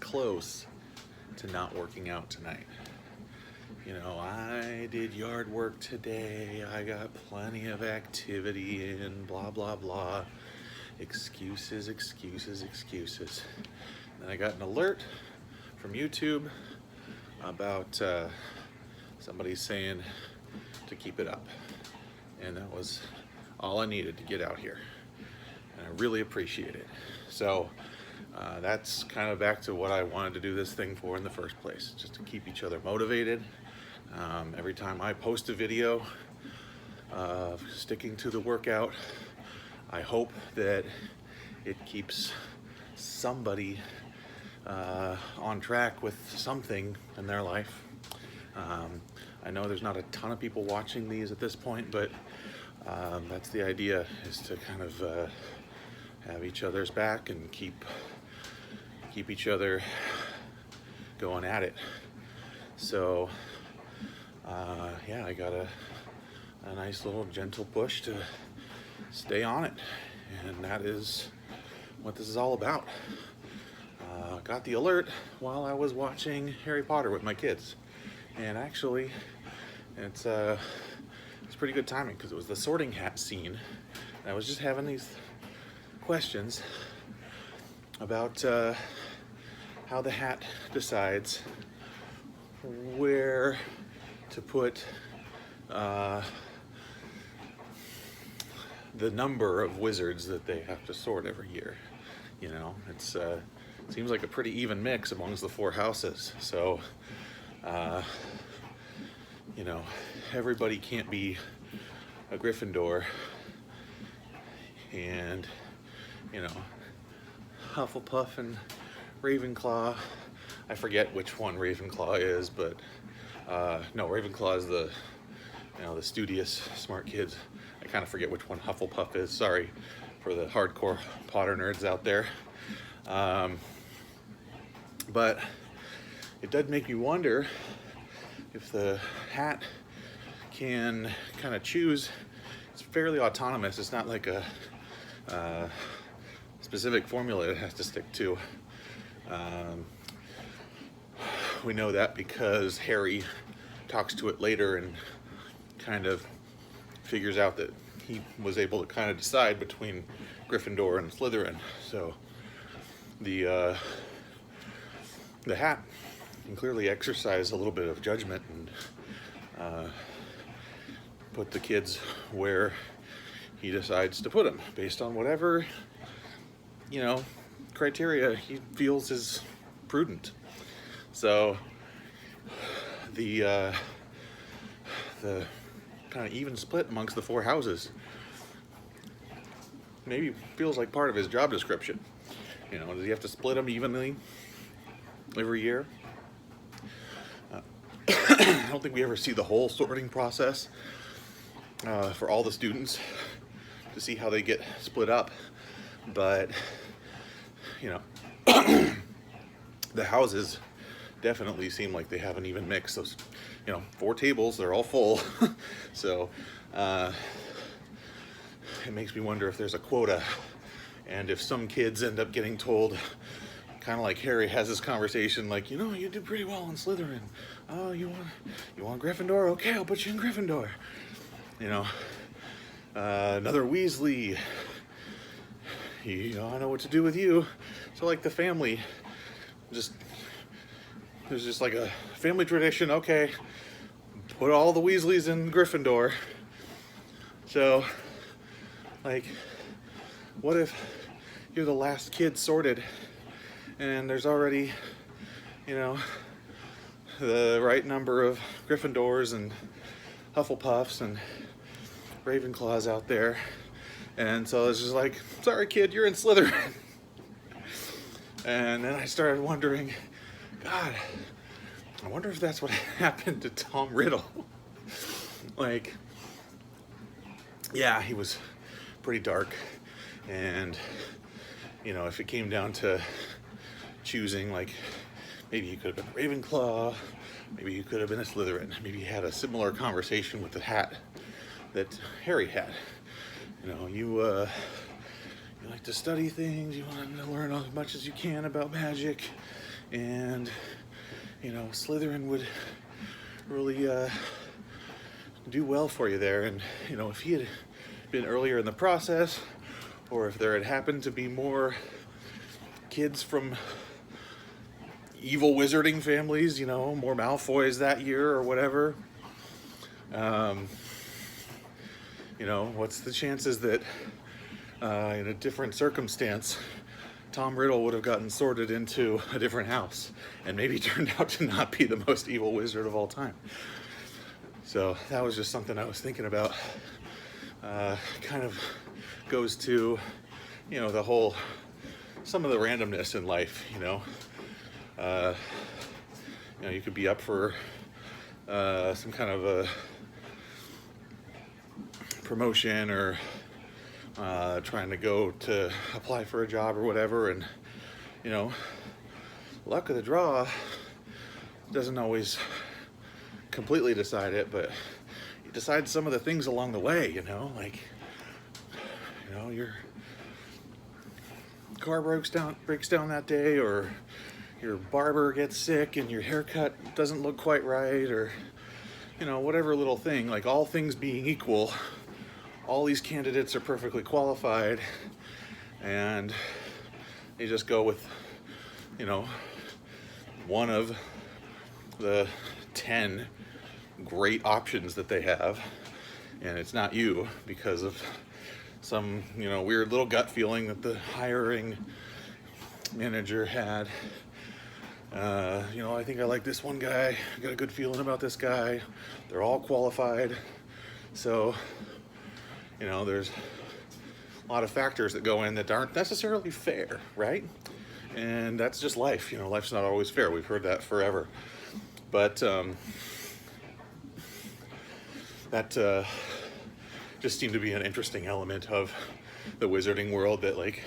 close to not working out tonight. You know, I did yard work today, I got plenty of activity in, blah, blah, blah. Excuses, excuses, excuses. Then I got an alert from YouTube about somebody saying to keep it up. And that was all I needed to get out here. And I really appreciate it. So that's kind of back to what I wanted to do this thing for in the first place, just to keep each other motivated. Every time I post a video of sticking to the workout, I hope that it keeps somebody on track with something in their life. I know there's not a ton of people watching these at this point, but that's the idea, is to kind of have each other's back and keep each other going at it. So yeah, I got a nice little gentle push to stay on it, and that is what this is all about. Got the alert while I was watching Harry Potter with my kids, and actually it's pretty good timing because it was the sorting hat scene. And I was just having these questions about how the hat decides where to put the number of wizards that they have to sort every year. You know, it seems like a pretty even mix amongst the 4 houses. So, you know, everybody can't be a Gryffindor, and, you know, Hufflepuff and Ravenclaw. I forget which one Ravenclaw is, but no, Ravenclaw is the, you know, the studious, smart kids. I kind of forget which one Hufflepuff is. Sorry for the hardcore Potter nerds out there. But it did make me wonder if the hat can kind of choose. It's fairly autonomous. It's not like a specific formula it has to stick to. We know that because Harry talks to it later and kind of figures out that he was able to kind of decide between Gryffindor and Slytherin. So the hat can clearly exercise a little bit of judgment and put the kids where he decides to put them based on whatever, you know, criteria he feels is prudent. So the kind of even split amongst the 4 houses maybe feels like part of his job description. You know, does he have to split them evenly every year? I don't think we ever see the whole sorting process for all the students to see how they get split up, but you know, the houses definitely seem like they have an even mix. Those, you know, 4 tables, they're all full. So it makes me wonder if there's a quota, and if some kids end up getting told, kind of like Harry has this conversation, like, you know, you did pretty well in Slytherin. Oh, you want Gryffindor? Okay, I'll put you in Gryffindor. You know, another Weasley. You know, I know what to do with you. So like the family, there's just like a family tradition. Okay, put all the Weasleys in Gryffindor. So, like, what if you're the last kid sorted and there's already, you know, the right number of Gryffindors and Hufflepuffs and Ravenclaws out there, and so it's just like, sorry kid, you're in Slytherin. And then I started wondering, God, I wonder if that's what happened to Tom Riddle. Like, yeah, he was pretty dark, and you know, if it came down to choosing, like, maybe he could have been Ravenclaw, maybe he could have been a Slytherin, maybe he had a similar conversation with the hat that Harry had. You know, you like to study things, you want to learn as much as you can about magic, and you know, Slytherin would really do well for you there. And you know, if he had been earlier in the process, or if there had happened to be more kids from evil wizarding families, you know, more Malfoys that year or whatever, you know, what's the chances that in a different circumstance Tom Riddle would have gotten sorted into a different house and maybe turned out to not be the most evil wizard of all time? So that was just something I was thinking about. Kind of goes to, you know, the whole, some of the randomness in life, you know. You know, you could be up for some kind of a promotion, or trying to go to apply for a job or whatever, and you know, luck of the draw doesn't always completely decide it, but you decide some of the things along the way, you know, like, you know, your car breaks down that day, or your barber gets sick and your haircut doesn't look quite right, or you know, whatever little thing. Like, all things being equal, all these candidates are perfectly qualified, and they just go with, you know, one of the 10 great options that they have, and it's not you because of some, you know, weird little gut feeling that the hiring manager had. You know, I think I like this one guy, I got a good feeling about this guy, they're all qualified. So, you know, there's a lot of factors that go in that aren't necessarily fair, right? And that's just life. You know, life's not always fair. We've heard that forever. But that just seemed to be an interesting element of the wizarding world, that, like,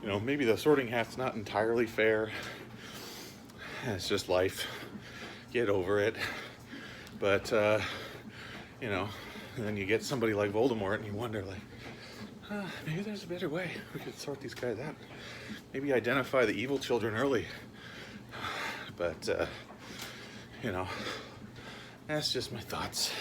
you know, maybe the Sorting Hat's not entirely fair. It's just life. Get over it. But, you know, and then you get somebody like Voldemort and you wonder, like, maybe there's a better way. We could sort these guys out. Maybe identify the evil children early. But, you know, that's just my thoughts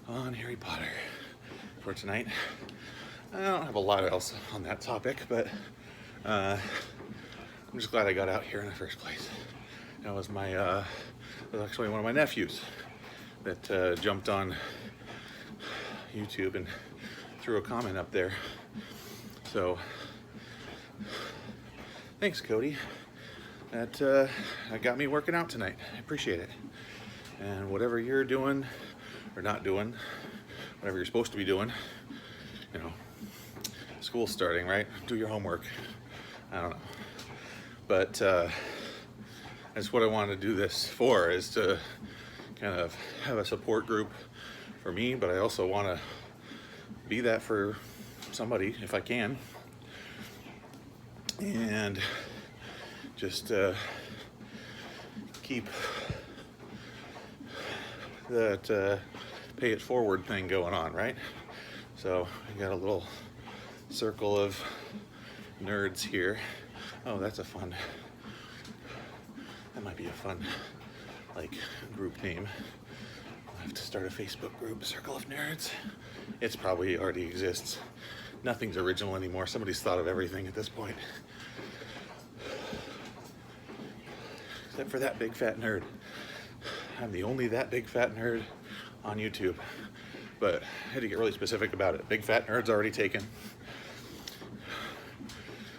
on Harry Potter for tonight. I don't have a lot else on that topic, but I'm just glad I got out here in the first place. That was my, was actually one of my nephews that jumped on YouTube and threw a comment up there. So, thanks, Cody. That got me working out tonight. I appreciate it. And whatever you're doing or not doing, whatever you're supposed to be doing, you know, school's starting, right? Do your homework. I don't know. But that's what I wanted to do this for, is to kind of have a support group for me, but I also want to be that for somebody if I can. And just keep that pay it forward thing going on, right? So I got a little circle of nerds here. Oh, that's a fun, that might be a fun, like, group name. I'll have to start a Facebook group, Circle of Nerds. It's probably already exists. Nothing's original anymore. Somebody's thought of everything at this point. Except for that big fat nerd. I'm the only that big fat nerd on YouTube. But I had to get really specific about it. Big fat nerd's already taken.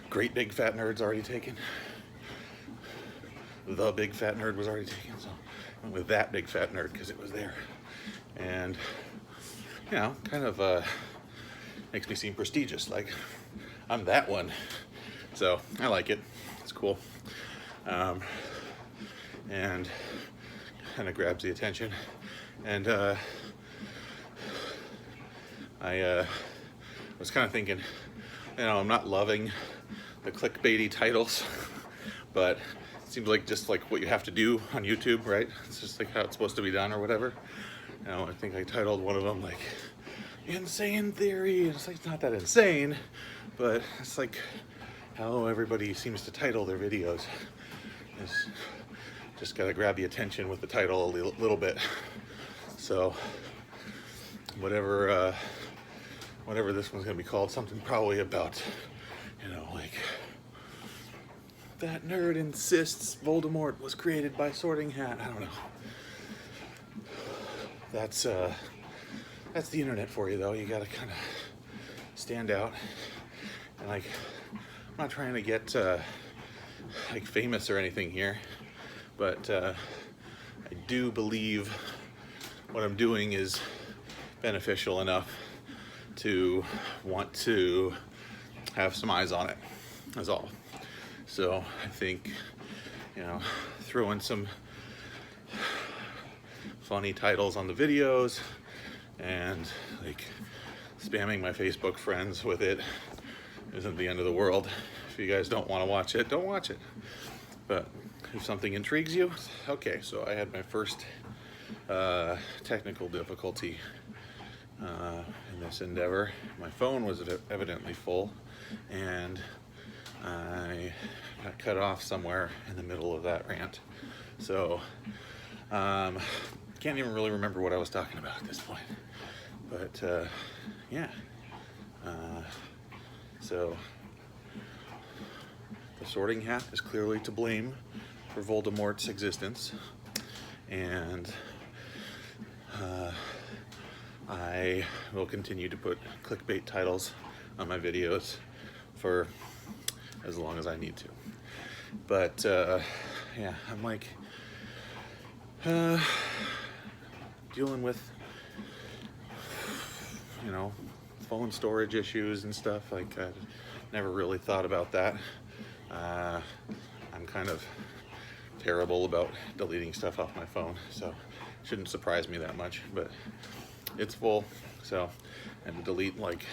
Great big fat nerd's already taken. The big fat nerd was already taken. So I went with that big fat nerd because it was there. And, you know, kind of makes me seem prestigious. Like, I'm that one. So I like it. It's cool. And kind of grabs the attention. And I was kind of thinking, you know, I'm not loving the clickbaity titles, but it seems like just like what you have to do on YouTube, right? It's just like how it's supposed to be done or whatever. You know, I think I titled one of them like "Insane Theory." It's like, it's not that insane, but it's like how everybody seems to title their videos. just gotta grab the attention with the title a little bit. So whatever this one's gonna be called, something probably about, you know, like, that nerd insists Voldemort was created by Sorting Hat. I don't know. That's the internet for you, though. You gotta kind of stand out. And like, I'm not trying to get like famous or anything here, but I do believe what I'm doing is beneficial enough to want to have some eyes on it, that's all. So I think, you know, throwing some funny titles on the videos and like spamming my Facebook friends with it isn't the end of the world. If you guys don't want to watch it, don't watch it. But if something intrigues you, okay. So I had my first technical difficulty in this endeavor. My phone was evidently full, and I got cut off somewhere in the middle of that rant. So can't even really remember what I was talking about at this point. But yeah. So the Sorting Hat is clearly to blame for Voldemort's existence, and I will continue to put clickbait titles on my videos for as long as I need to. But yeah, I'm like dealing with, you know, phone storage issues and stuff. Like, I never really thought about that. I'm kind of terrible about deleting stuff off my phone, so it shouldn't surprise me that much, but it's full. So I had to delete like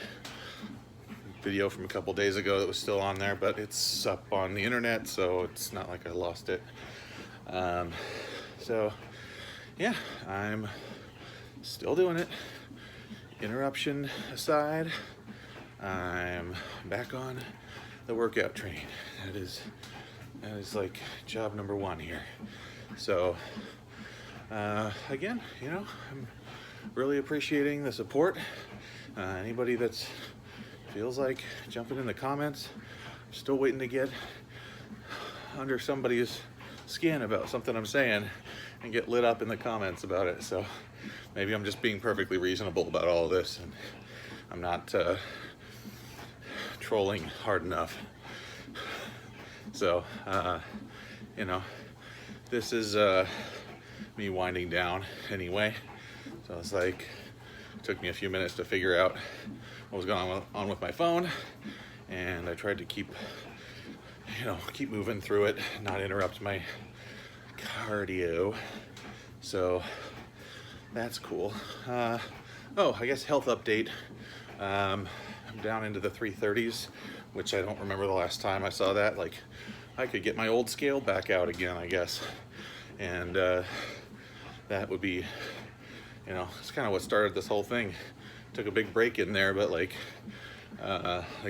video from a couple days ago that was still on there, but it's up on the internet, so it's not like I lost it. So yeah, I'm still doing it. Interruption aside, I'm back on the workout train. That is like job number one here. So again, you know, I'm really appreciating the support. Anybody that's feels like jumping in the comments, I'm still waiting to get under somebody's skin about something I'm saying and get lit up in the comments about it. So maybe I'm just being perfectly reasonable about all of this, and I'm not trolling hard enough. So you know, this is me winding down anyway. So it's like, it took me a few minutes to figure out what was going on with my phone, and I tried to keep moving through it, not interrupt my cardio. So that's cool. Oh, I guess health update. I'm down into the 330s, which I don't remember the last time I saw that. Like, I could get my old scale back out again, I guess. And that would be, you know, it's kind of what started this whole thing. Took a big break in there, but like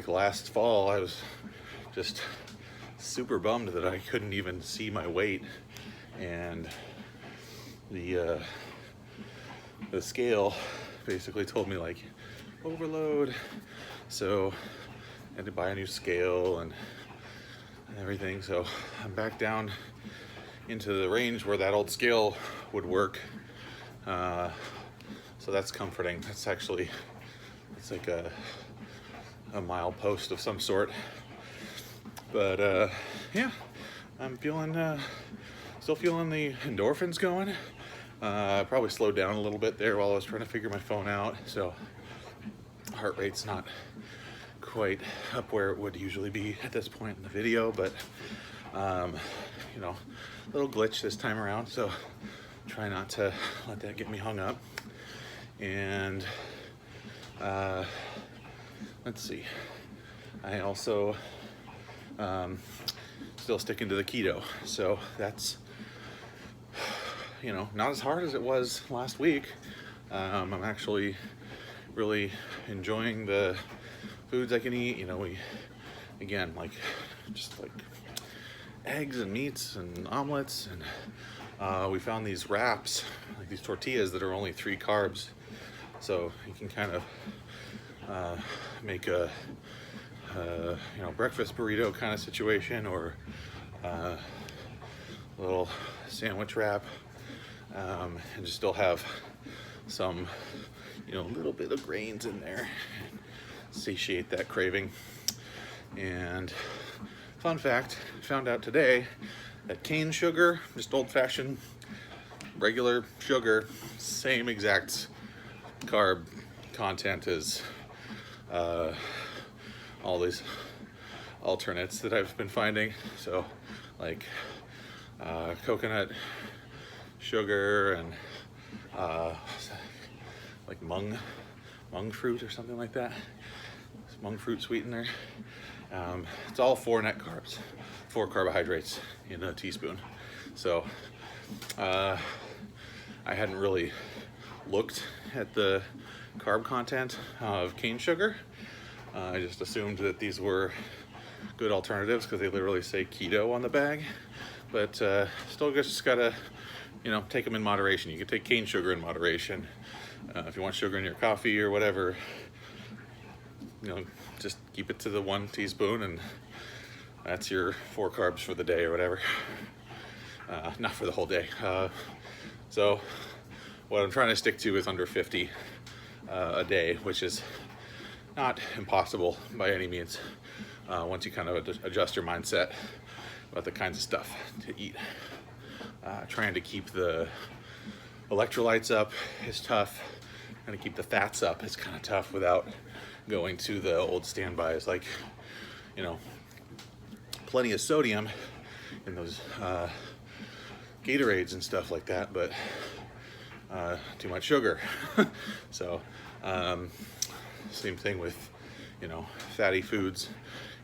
last fall, I was just super bummed that I couldn't even see my weight, and the scale basically told me like overload. So I had to buy a new scale and everything. So I'm back down into the range where that old scale would work. So that's comforting. That's actually, it's like a milepost of some sort. But yeah, I'm feeling, still feeling the endorphins going. Probably slowed down a little bit there while I was trying to figure my phone out. So heart rate's not quite up where it would usually be at this point in the video, but you know, a little glitch this time around. So try not to let that get me hung up. And let's see, I also still sticking to the keto, so that's, you know, not as hard as it was last week. I'm actually really enjoying the foods I can eat. You know, we, again, like, just like eggs and meats and omelets, and we found these wraps, like these tortillas that are only 3 carbs, so you can kind of make a breakfast burrito kind of situation, or a little sandwich wrap, and just still have some little bit of grains in there, satiate that craving. And fun fact, found out today that cane sugar, just old-fashioned regular sugar, same exact carb content as all these alternates that I've been finding. So like coconut sugar and like mung fruit or something like that. Mung fruit sweetener. It's all 4 net carbs, 4 carbohydrates in a teaspoon. So I hadn't really looked at the carb content of cane sugar. I just assumed that these were good alternatives because they literally say keto on the bag. But still just gotta, take them in moderation. You can take cane sugar in moderation. If you want sugar in your coffee or whatever, just keep it to the 1 teaspoon, and that's your 4 carbs for the day or whatever. Not for the whole day. So what I'm trying to stick to is under 50 a day, which is not impossible by any means, once you kind of adjust your mindset about the kinds of stuff to eat. Trying to keep the electrolytes up is tough. Trying to keep the fats up is kind of tough without going to the old standbys, like, plenty of sodium in those Gatorades and stuff like that, but too much sugar. So same thing with fatty foods.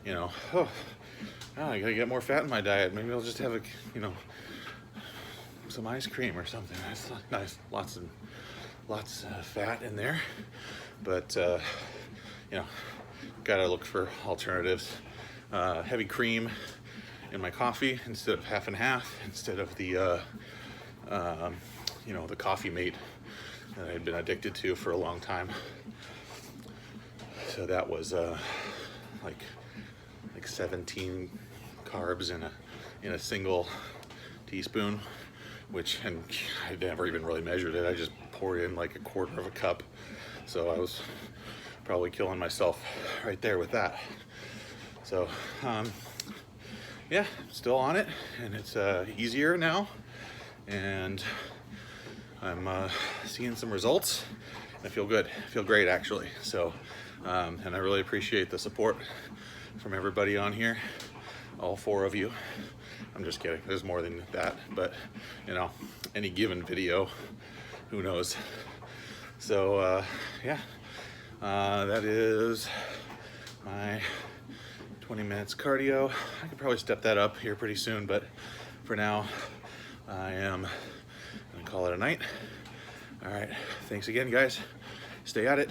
I gotta get more fat in my diet. Maybe I'll just have some ice cream or something. That's nice, lots of fat in there, but gotta look for alternatives. Heavy cream in my coffee instead of half and half, instead of the the Coffee Mate that I had been addicted to for a long time. So that was like 17 carbs in a single teaspoon, and I never even really measured it. I just poured in like 1/4 of a cup. So I was probably killing myself right there with that. So yeah, still on it, and it's easier now, and I'm seeing some results. I feel good. I feel great, actually. So and I really appreciate the support from everybody on here, all 4 of you. I'm just kidding, there's more than that, but any given video, who knows. So yeah, that is my 20 minutes cardio. I could probably step that up here pretty soon, but for now I am gonna call it a night. All right, thanks again, guys. Stay at it.